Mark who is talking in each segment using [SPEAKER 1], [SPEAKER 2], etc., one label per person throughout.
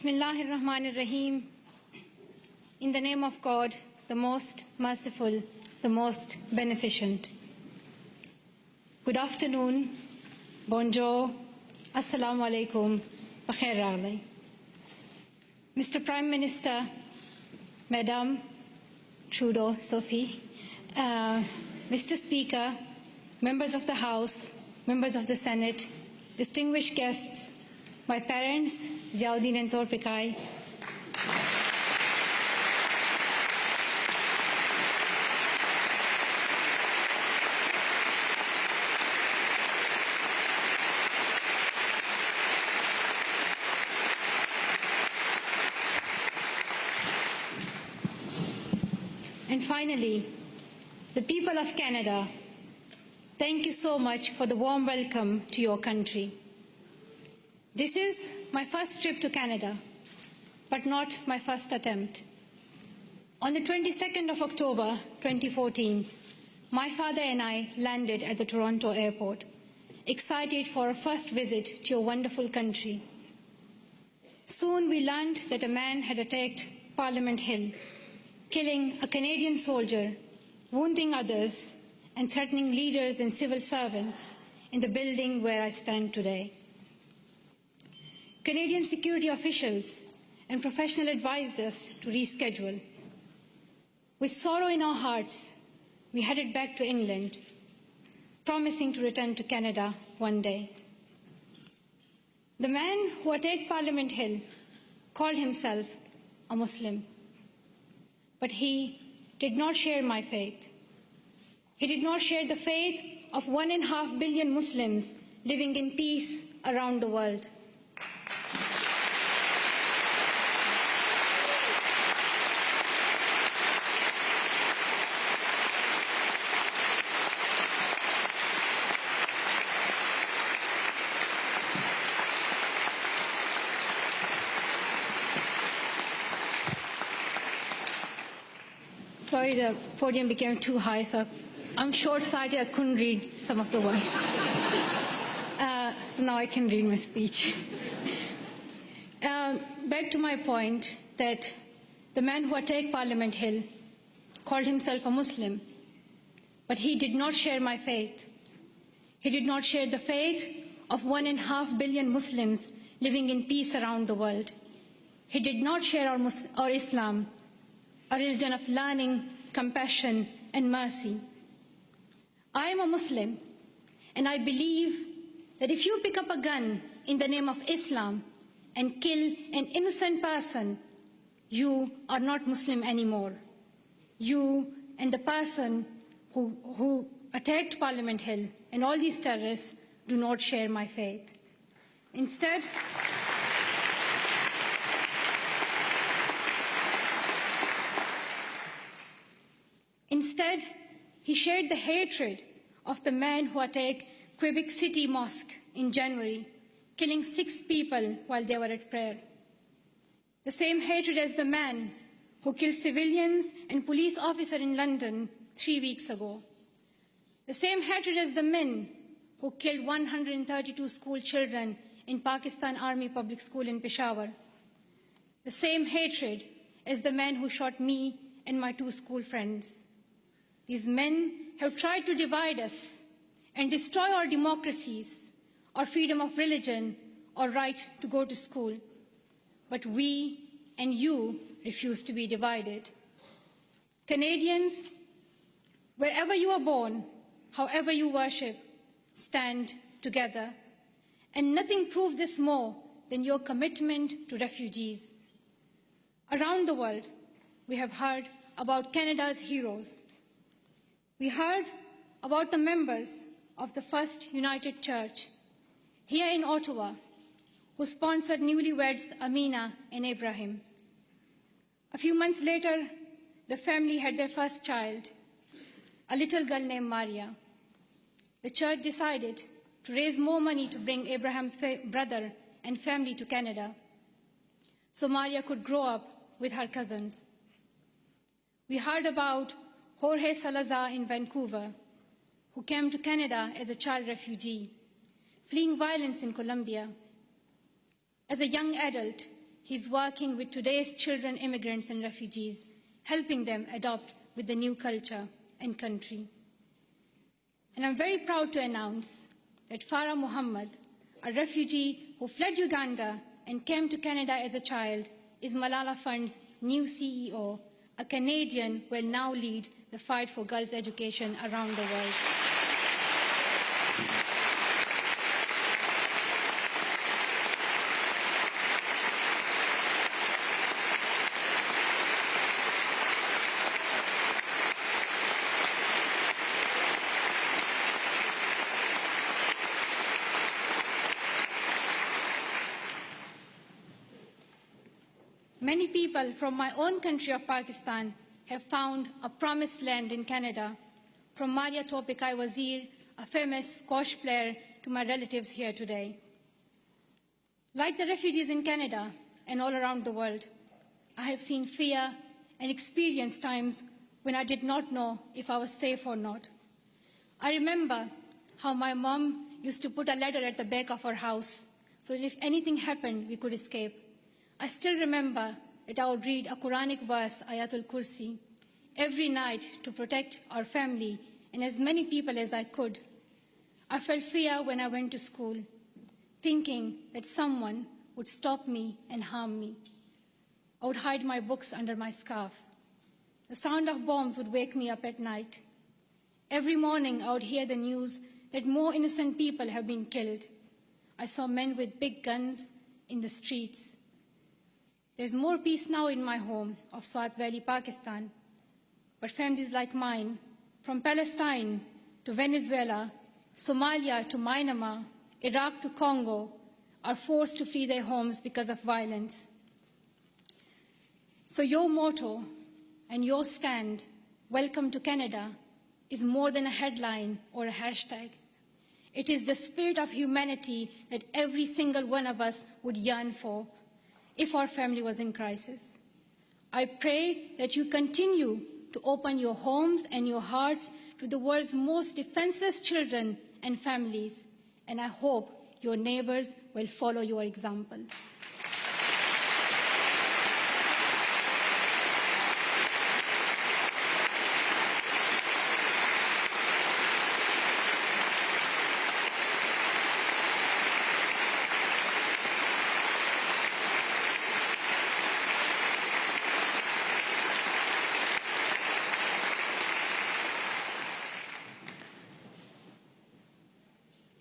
[SPEAKER 1] Bismillahir Rahmanir Rahim. In the name of God, the most merciful, the most beneficent. Good afternoon, bonjour, assalamu alaikum, bakhair raghlai. Mr. Prime Minister, Madam Trudeau Sophie, Mr. Speaker, members of the House, members of the Senate, distinguished guests, my parents, Ziauddin and Torpikai, and finally, the people of Canada, thank you so much for the warm welcome to your country. This is my first trip to Canada, but not my first attempt. On the 22nd of October 2014, my father and I landed at the Toronto airport, excited for our first visit to your wonderful country. Soon we learned that a man had attacked Parliament Hill, killing a Canadian soldier, wounding others, and threatening leaders and civil servants in the building where I stand today. Canadian security officials and professionals advised us to reschedule. With sorrow in our hearts, we headed back to England, promising to return to Canada one day. The man who attacked Parliament Hill called himself a Muslim, but he did not share my faith. He did not share the faith of 1.5 billion Muslims living in peace around the world. Sorry, the podium became too high, so I'm short-sighted, I couldn't read some of the words. So now I can read my speech. Back to my point that the man who attacked Parliament Hill called himself a Muslim, but he did not share my faith. He did not share the faith of 1.5 billion Muslims living in peace around the world. He did not share our Islam, a religion of learning, compassion, and mercy. I am a Muslim, and I believe that if you pick up a gun in the name of Islam and kill an innocent person, you are not Muslim anymore. You and the person who attacked Parliament Hill and all these terrorists do not share my faith. Instead, he shared the hatred of the man who attacked Quebec City Mosque in January, killing 6 people while they were at prayer. The same hatred as the man who killed civilians and police officers in London 3 weeks ago. The same hatred as the men who killed 132 school children in Pakistan Army Public School in Peshawar. The same hatred as the man who shot me and my 2 school friends. These men have tried to divide us and destroy our democracies, our freedom of religion, our right to go to school. But we and you refuse to be divided. Canadians, wherever you are born, however you worship, stand together. And nothing proves this more than your commitment to refugees. Around the world, we have heard about Canada's heroes. We heard about the members of the First United Church here in Ottawa, who sponsored newlyweds Amina and Ibrahim. A few months later, the family had their first child, a little girl named Maria. The church decided to raise more money to bring Abraham's brother and family to Canada, so Maria could grow up with her cousins. We heard about Jorge Salazar in Vancouver, who came to Canada as a child refugee, fleeing violence in Colombia. As a young adult, he's working with today's children, immigrants and refugees, helping them adopt with the new culture and country. And I'm very proud to announce that Farah Muhammad, a refugee who fled Uganda and came to Canada as a child, is Malala Fund's new CEO, a Canadian who will now lead the fight for girls' education around the world. Many people from my own country of Pakistan have found a promised land in Canada, from Maria Topikai Wazir, a famous squash player, to my relatives here today. Like the refugees in Canada and all around the world, I have seen fear and experienced times when I did not know if I was safe or not. I remember how my mom used to put a ladder at the back of our house so that if anything happened, we could escape. I still remember that I would read a Quranic verse, Ayatul Kursi, every night to protect our family and as many people as I could. I felt fear when I went to school, thinking that someone would stop me and harm me. I would hide my books under my scarf. The sound of bombs would wake me up at night. Every morning I would hear the news that more innocent people have been killed. I saw men with big guns in the streets. There's more peace now in my home of Swat Valley, Pakistan. But families like mine, from Palestine to Venezuela, Somalia to Myanmar, Iraq to Congo, are forced to flee their homes because of violence. So your motto and your stand, "Welcome to Canada," is more than a headline or a hashtag. It is the spirit of humanity that every single one of us would yearn for if our family was in crisis. I pray that you continue to open your homes and your hearts to the world's most defenseless children and families, and I hope your neighbors will follow your example.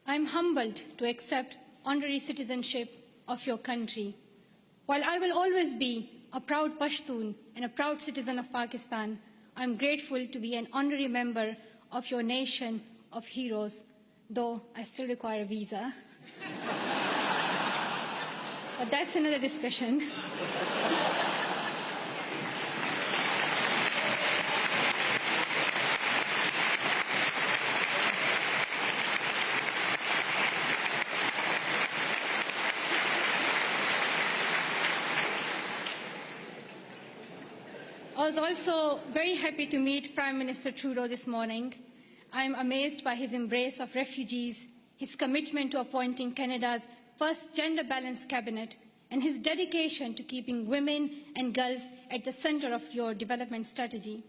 [SPEAKER 1] I'm humbled to accept honorary citizenship of your country. While I will always be a proud Pashtun and a proud citizen of Pakistan, I'm grateful to be an honorary member of your nation of heroes, though I still require a visa. But that's another discussion. I was also very happy to meet Prime Minister Trudeau this morning. I am amazed by his embrace of refugees, his commitment to appointing Canada's first gender-balanced cabinet, and his dedication to keeping women and girls at the center of your development strategy.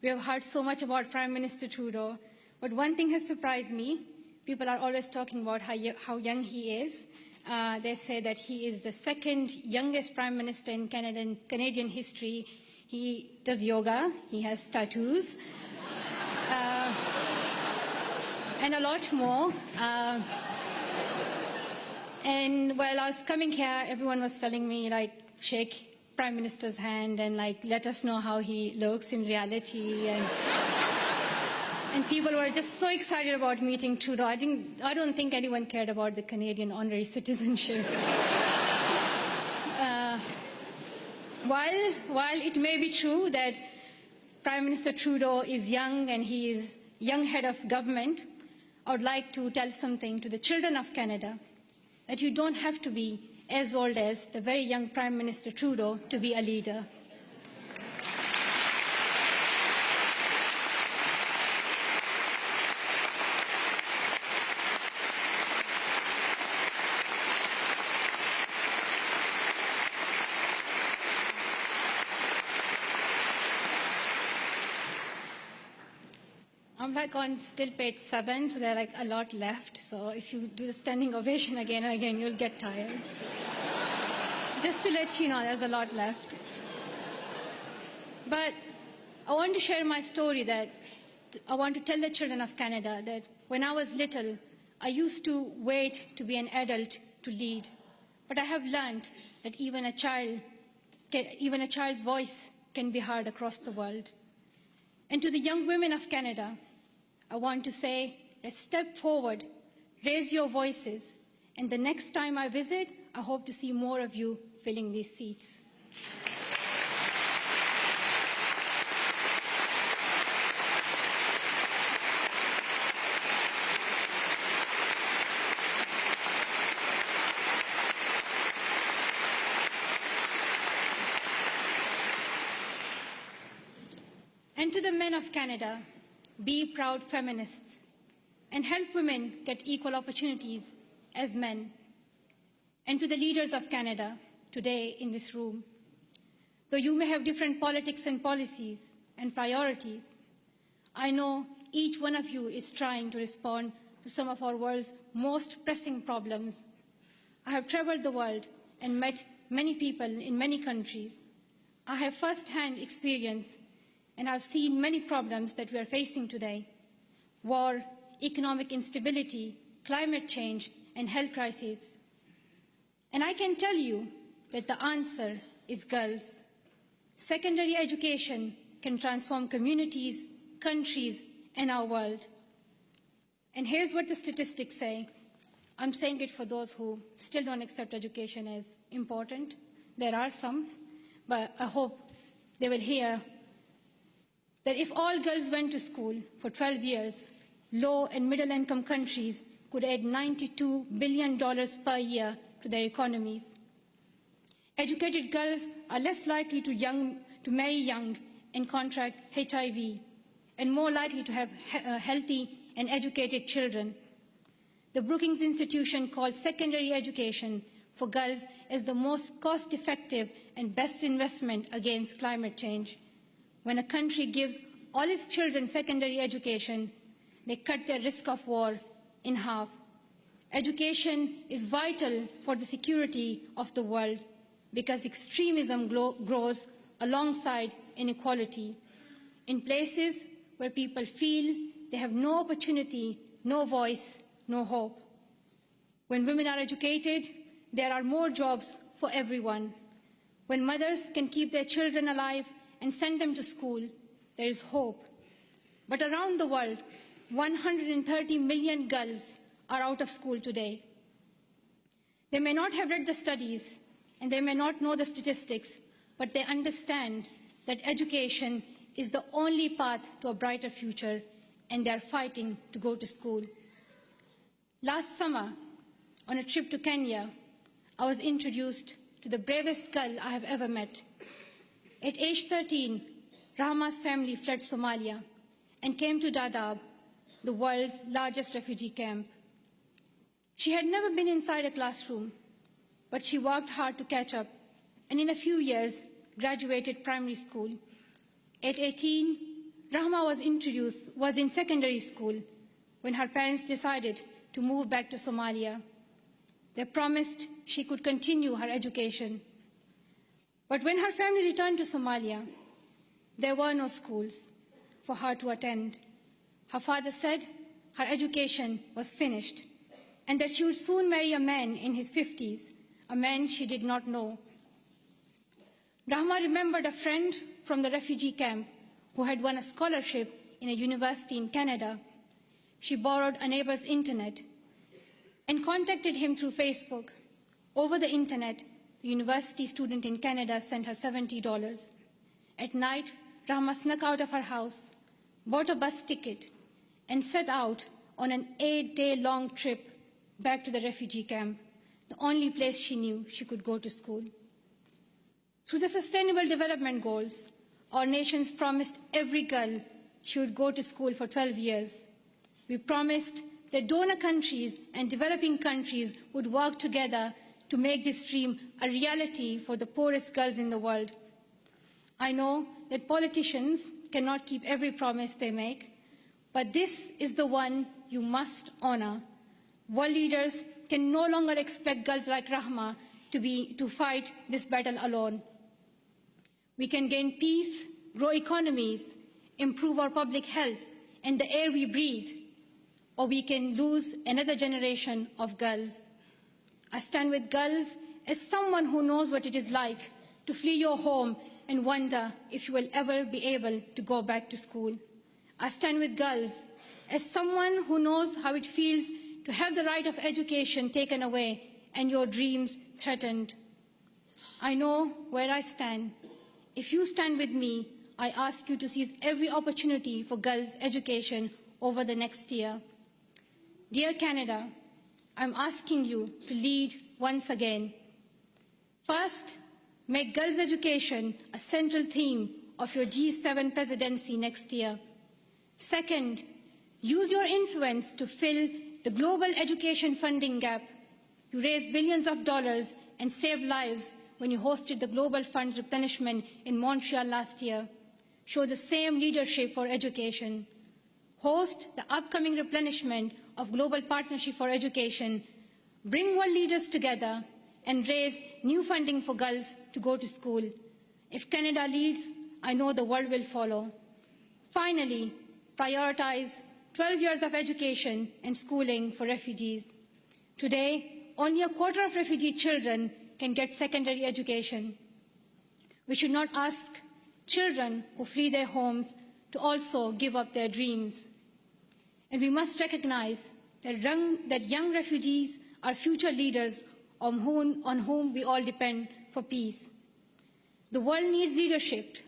[SPEAKER 1] We have heard so much about Prime Minister Trudeau, but one thing has surprised me. People are always talking about how young he is. They say that he is the second youngest Prime Minister in Canadian history. He does yoga, he has tattoos, and a lot more. And while I was coming here, everyone was telling me, like, shake Prime Minister's hand and, like, let us know how he looks in reality. And people were just so excited about meeting Trudeau. I don't think anyone cared about the Canadian honorary citizenship. While it may be true that Prime Minister Trudeau is young and he is young head of government, I would like to tell something to the children of Canada, that you don't have to be as old as the very young Prime Minister Trudeau to be a leader. I'm like on still page 7, so there are like a lot left. So if you do the standing ovation again and again, you'll get tired. Just to let you know, there's a lot left. But I want to share my story that I want to tell the children of Canada that when I was little, I used to wait to be an adult to lead. But I have learned that even a child's voice can be heard across the world. And to the young women of Canada, I want to say, let's step forward, raise your voices, and the next time I visit, I hope to see more of you filling these seats. And to the men of Canada, be proud feminists and help women get equal opportunities as men. And to the leaders of Canada today in this room, though you may have different politics and policies and priorities, I know each one of you is trying to respond to some of our world's most pressing problems. I have traveled the world and met many people in many countries. I have first-hand experience and I've seen many problems that we are facing today: war, economic instability, climate change, and health crises. And I can tell you that the answer is girls. Secondary education can transform communities, countries, and our world. And here's what the statistics say. I'm saying it for those who still don't accept education as important. There are some, but I hope they will hear that if all girls went to school for 12 years, low and middle income countries could add $92 billion per year to their economies. Educated girls are less likely to marry young and contract HIV, and more likely to have healthy and educated children. The Brookings Institution called secondary education for girls as the most cost-effective and best investment against climate change. When a country gives all its children secondary education, they cut their risk of war in half. Education is vital for the security of the world because extremism grows alongside inequality. In places where people feel they have no opportunity, no voice, no hope. When women are educated, there are more jobs for everyone. When mothers can keep their children alive and send them to school, there is hope. But around the world, 130 million girls are out of school today. They may not have read the studies and they may not know the statistics, but they understand that education is the only path to a brighter future, and they are fighting to go to school. Last summer, on a trip to Kenya, I was introduced to the bravest girl I have ever met. At age 13, Rahma's family fled Somalia and came to Dadaab, the world's largest refugee camp. She had never been inside a classroom, but she worked hard to catch up, and in a few years, graduated primary school. At 18, Rahma was in secondary school when her parents decided to move back to Somalia. They promised she could continue her education. But when her family returned to Somalia, there were no schools for her to attend. Her father said her education was finished and that she would soon marry a man in his 50s, a man she did not know. Rahma remembered a friend from the refugee camp who had won a scholarship in a university in Canada. She borrowed a neighbor's internet and contacted him through Facebook. Over the internet, the university student in Canada sent her $70. At night, Rahma snuck out of her house, bought a bus ticket, and set out on an 8-day-long trip back to the refugee camp, the only place she knew she could go to school. Through the Sustainable Development Goals, our nations promised every girl she would go to school for 12 years. We promised that donor countries and developing countries would work together to make this dream a reality for the poorest girls in the world. I know that politicians cannot keep every promise they make, But this is the one you must honor. World leaders can no longer expect girls like Rahma to fight this battle alone. We can gain peace, grow economies, improve our public health and the air we breathe, or we can lose another generation of girls. I stand with girls as someone who knows what it is like to flee your home and wonder if you will ever be able to go back to school. I stand with girls as someone who knows how it feels to have the right of education taken away and your dreams threatened. I know where I stand. If you stand with me, I ask you to seize every opportunity for girls' education over the next year. Dear Canada, I'm asking you to lead once again. First, make girls' education a central theme of your G7 presidency next year. Second, use your influence to fill the global education funding gap. You raised billions of dollars and saved lives when you hosted the Global Fund's replenishment in Montreal last year. Show the same leadership for education. Host the upcoming replenishment of Global Partnership for Education. Bring world leaders together and raise new funding for girls to go to school. If Canada leads, I know the world will follow. Finally, prioritize 12 years of education and schooling for refugees. Today, only a quarter of refugee children can get secondary education. We should not ask children who flee their homes to also give up their dreams. And we must recognize that young refugees are future leaders on whom we all depend for peace. The world needs leadership.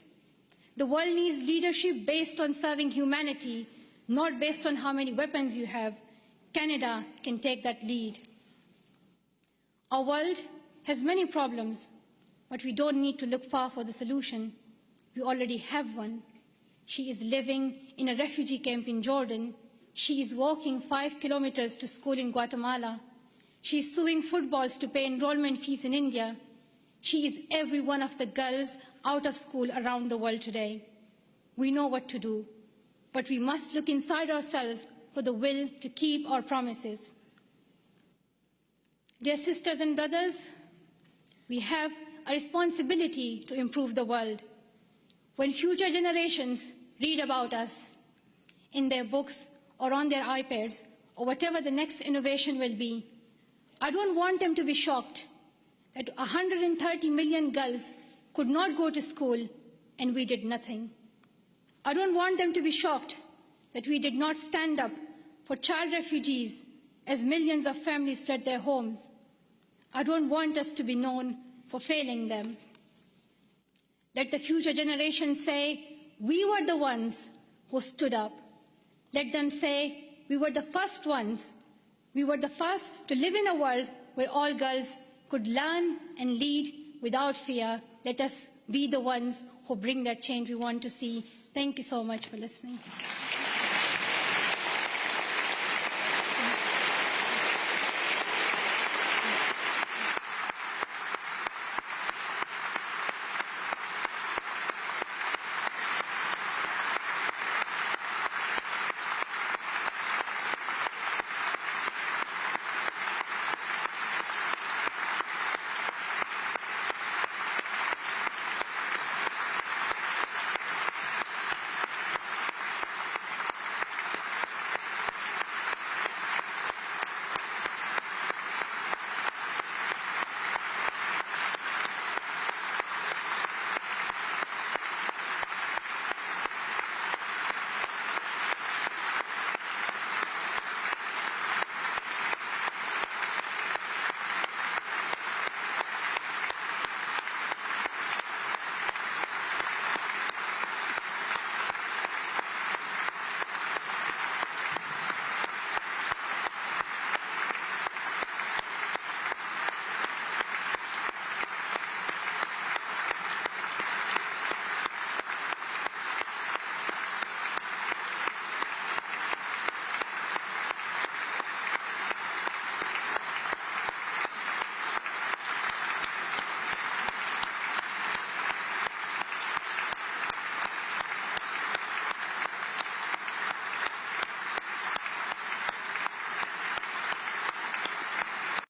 [SPEAKER 1] The world needs leadership based on serving humanity, not based on how many weapons you have. Canada can take that lead. Our world has many problems, but we don't need to look far for the solution. We already have one. She is living in a refugee camp in Jordan. She is walking 5 kilometers to school in Guatemala. She is suing footballs to pay enrollment fees in India. She is every one of the girls out of school around the world today. We know what to do, but we must look inside ourselves for the will to keep our promises. Dear sisters and brothers, we have a responsibility to improve the world. When future generations read about us in their books or on their iPads or whatever the next innovation will be, I don't want them to be shocked that 130 million girls could not go to school and we did nothing. I don't want them to be shocked that we did not stand up for child refugees as millions of families fled their homes. I don't want us to be known for failing them. Let the future generations say, we were the ones who stood up. Let them say, we were the first ones. We were the first to live in a world where all girls could learn and lead without fear. Let us be the ones who bring that change we want to see. Thank you so much for listening.